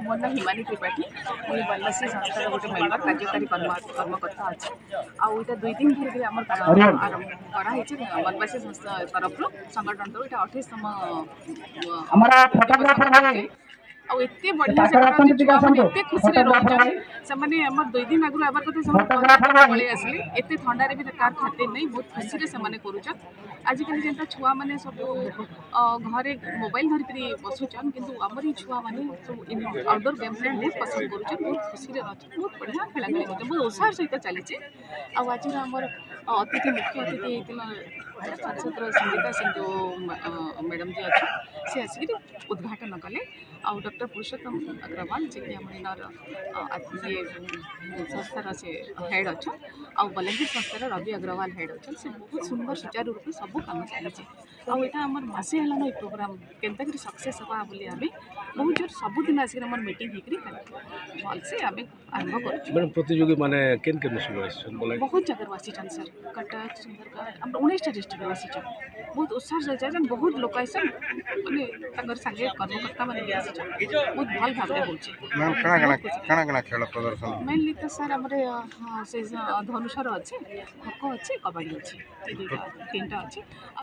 मोर ना हिमानी त्रिपाठी मुझे बनवासी संस्थार गोटे मेम्बर कार्यकारी कर्मकर्ता अच्छे आईटा 2 दिन धरिक आम कराई बनवासी संस्था तरफ संगठन तरफ यहाँ 28तम एत बढ़िया से छुआ मैंने एत खुशी रोचन से आम 2 दिन आगु आबार कथा पलि आसले एत थंडारे भी कार खाते नहीं बहुत खुशी से करुचन आजिकल जेनता छुआ मैंने सब घरे मोबाइल धरिक बसुचन किंतु आमर ये छुआ मैंने सब आउटडोर गेम प्ले बहुत पसंद करुचन बहुत खुशी अच्छे बहुत बढ़िया खेला खेली कर बहुत उत्साह सहित चली आज आमर अतिथि मुख्य अतिथि होता सांसद संगीता सिंह जो मैडम जी अच्छे सी आसिक उद्घाटन कले आउ डॉक्टर पुरुषोत्तम अग्रवाल जी की ये संस्थार से हेड अच्छा आ बलांगीर संस्थार रवि अग्रवाल हेड अच्छा से बहुत सुंदर सुचारू रूप सब कम चली आईटा आम मसे है ये प्रोग्राम केनता सक्सेस हाँ बोली आम बहुत जोर सबुदिन आसिक मीटिंग होकर भलसे आम आरंभ कर प्रतियोगी माने बहुत जगह आसीचन सर कटक सुंदरगढ़ आम 19टा डिस्ट्रिक्ट आसीचन बहुत उत्साह सहित बहुत लोक आसन माने सागे कर्मकर्ता मैंने भी आसीचन बहुत भल भाव हो मेनली तो सर आम से धनुषर अच्छे खो अच्छे कबाड़ी अच्छे 3टा अच्छे।